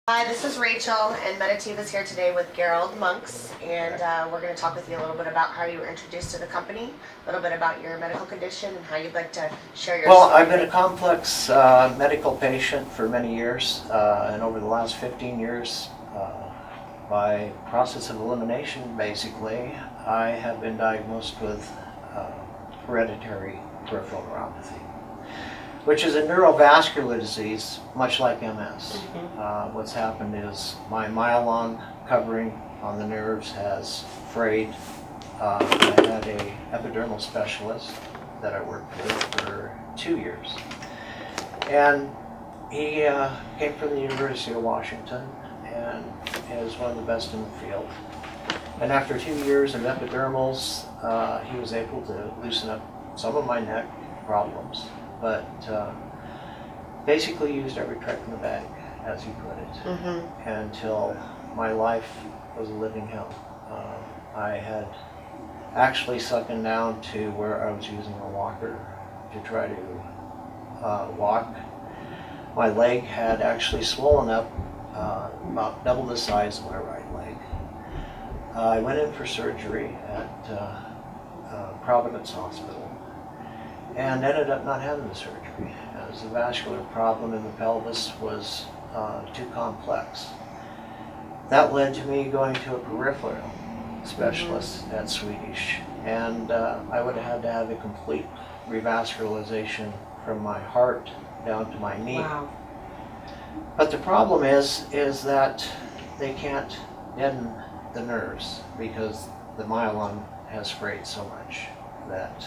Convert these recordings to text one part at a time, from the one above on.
Hi, this is Rachel, and Meditative is here today with Gerold Monks, and we're going to talk with you a little bit about how you were introduced to the company, a little bit about your medical condition, and how you'd like to share your Well, story. I've been a complex medical patient for many years, and over the last 15 years, by process of elimination, basically, I have been diagnosed with hereditary peripheral neuropathy, which is a neurovascular disease, much like MS. What's happened is my myelin covering on the nerves has frayed. I had an epidermal specialist that I worked with for 2 years. And he came from the University of Washington and is one of the best in the field. And after 2 years of epidurals, he was able to loosen up some of my neck problems, but basically used every trick in the bag, as he put it, until my life was a living hell. I had actually sunken down to where I was using a walker to try to walk. My leg had actually swollen up about double the size of my right leg. I went in for surgery at Providence Hospital and ended up not having the surgery, as the vascular problem in the pelvis was too complex. That led to me going to a peripheral specialist at Swedish, and I would have had to have a complete revascularization from my heart down to my knee. Wow. But the problem is that they can't deaden the nerves because the myelin has frayed so much that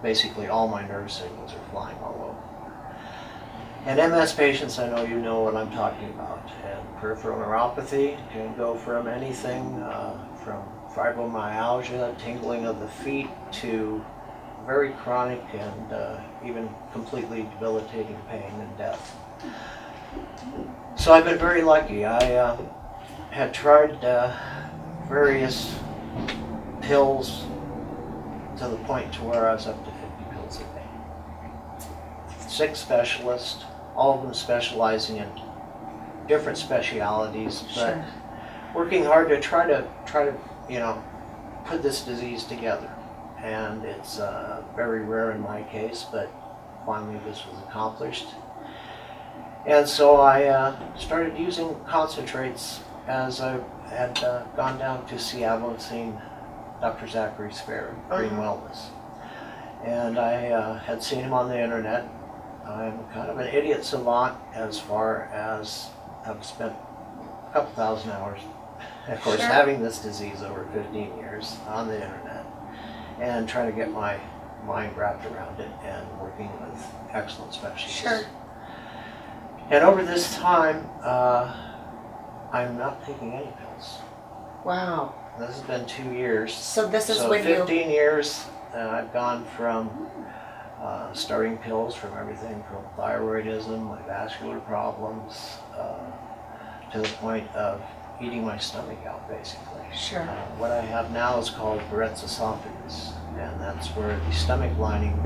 basically all my nerve signals are flying all over. And MS patients, I know you know what I'm talking about. And peripheral neuropathy can go from anything from fibromyalgia, tingling of the feet, to very chronic and even completely debilitating pain and death. So I've been very lucky. I had tried various pills to the point to where I was up to 50 pills a day. 6 specialists, all of them specializing in different specialities, but working hard to try to put this disease together. And it's very rare in my case, but finally this was accomplished. And so I started using concentrates as I had gone down to Seattle and seen Dr. Zachary Spare, Green Wellness. And I had seen him on the internet. I'm kind of an idiot savant as far as I've spent a couple thousand hours, of course, having this disease over 15 years on the internet and trying to get my mind wrapped around it and working with excellent specialists. And over this time, I'm not taking any pills. Wow. This has been 2 years. So this is so when 15 years, I've gone from starting pills from everything from thyroidism, my vascular problems, to the point of eating my stomach out, basically. What I have now is called Barrett's esophagus, and that's where the stomach lining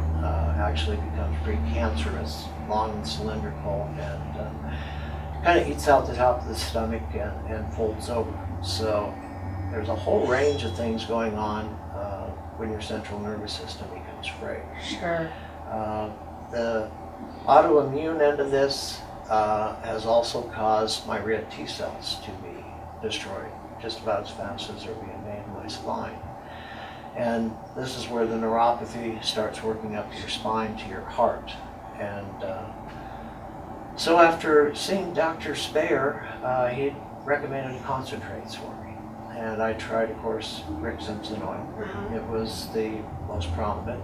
actually becomes precancerous, long and cylindrical, and kind of eats out the top of the stomach and folds over. So there's a whole range of things going on when your central nervous system becomes frayed. The autoimmune end of this has also caused my red T cells to be destroyed just about as fast as they're being made in my spine. And this is where the neuropathy starts working up your spine to your heart. And so after seeing Dr. Speyer, he recommended concentrates for me. And I tried, of course, Rick Simpson oil. It was the most prominent.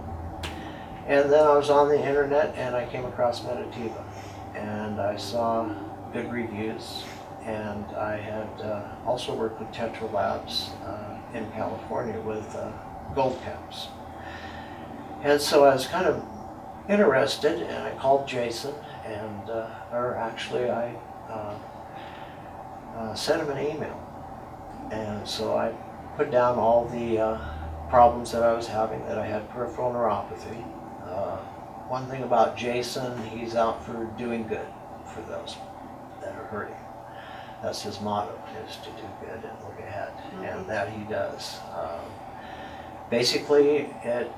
And then I was on the internet and I came across Meditative. And I saw good reviews. And I had also worked with Tetra Labs in California with gold caps. And so I was kind of interested, and I called Jason, and or actually I sent him an email. And so I put down all the problems that I was having, that I had peripheral neuropathy. One thing about Jason, he's out for doing good for those that are hurting. That's his motto, is to do good and look ahead, and that he does. Basically, it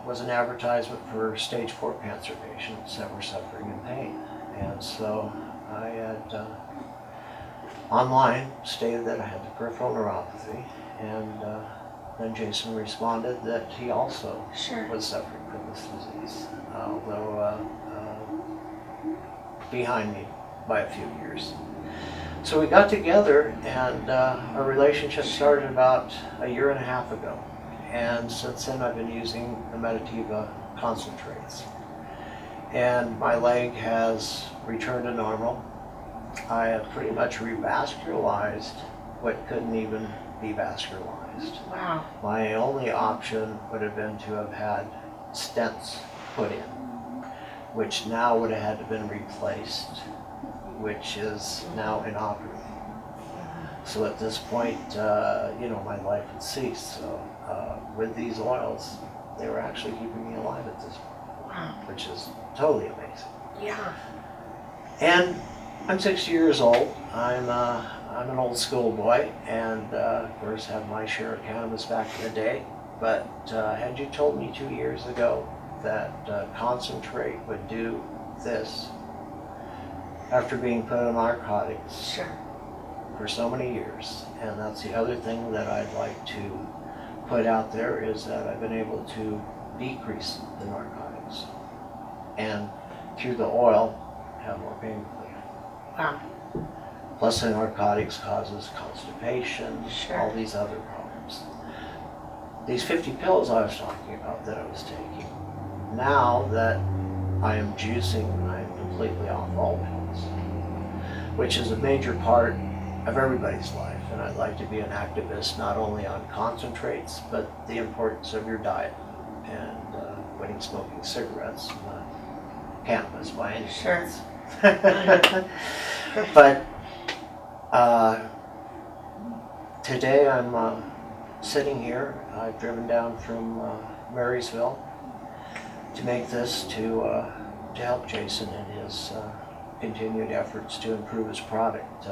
was an advertisement for stage 4 cancer patients that were suffering in pain. And so I had online stated that I had the peripheral neuropathy, and then Jason responded that he also was suffering from this disease, although behind me by a few years. So we got together, and our relationship started about a year and a half ago. And since then I've been using the Meditiva concentrates. And my leg has returned to normal. I have pretty much revascularized what couldn't even be vascularized. Wow. My only option would have been to have had stents put in, which now would have had to been replaced, which is now inoperable. So at this point, my life had ceased. So with these oils, they were actually keeping me alive at this point, Wow. which is totally amazing. Yeah. And I'm 60 years old. I'm an old school boy, and of course had my share of cannabis back in the day. But had you told me 2 years ago that concentrate would do this after being put on narcotics for so many years, and that's the other thing that I'd like to put out there, is that I've been able to decrease the narcotics, and through the oil have more pain relief. Wow. Plus the narcotics causes constipation, all Sure. these other problems. These 50 pills I was talking about that I was taking, now that I am juicing, I'm completely off all pills, which is a major part of everybody's life. And I'd like to be an activist not only on concentrates, but the importance of your diet and quitting smoking cigarettes, not cannabis by any Sure. means. But today I'm sitting here. I've driven down from Marysville to make this to help Jason in his continued efforts to improve his product.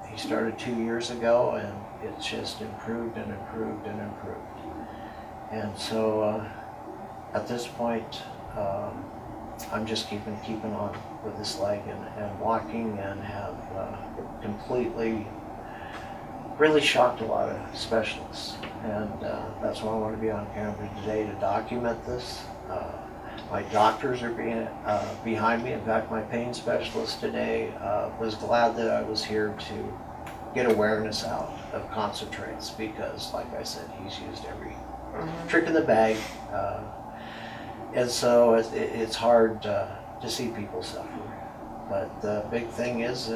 He started 2 years ago, and it's just improved and improved and improved. And so at this point, I'm just keeping on with this leg and walking, and have completely really shocked a lot of specialists. And that's why I want to be on camera today, to document this. My doctors are behind me. In fact, my pain specialist today was glad that I was here to get awareness out of concentrates, because, like I said, he's used every trick in the bag. And so it's hard to see people suffer. But the big thing is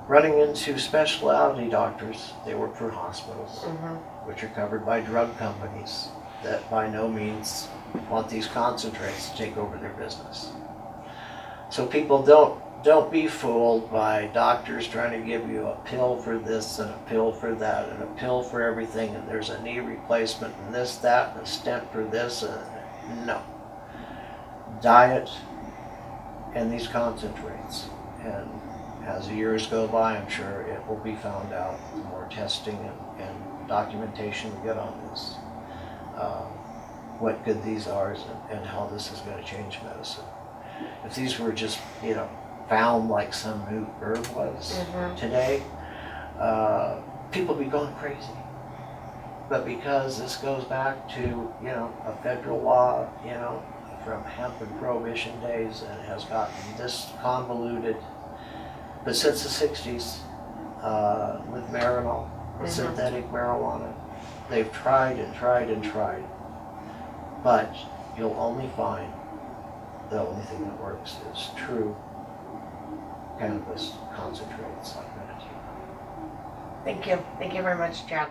running into specialty doctors. They work for hospitals, which are covered by drug companies that by no means want these concentrates to take over their business. So people don't be fooled by doctors trying to give you a pill for this and a pill for that and a pill for everything, and there's a knee replacement and this, that, and a stent for this. No. Diet and these concentrates. And as the years go by, I'm sure it will be found out, the more testing and documentation we get on this, what good these are and how this is going to change medicine. If these were just, found like some new herb was today, people would be going crazy. But because this goes back to, a federal law, from hemp and prohibition days, and it has gotten this convoluted. But since the 60s, with Marinol, synthetic marijuana, they've tried and tried and tried. But you'll only find the only thing that works is true cannabis concentrates like Meditiva. Thank you. Thank you very much, Gerold.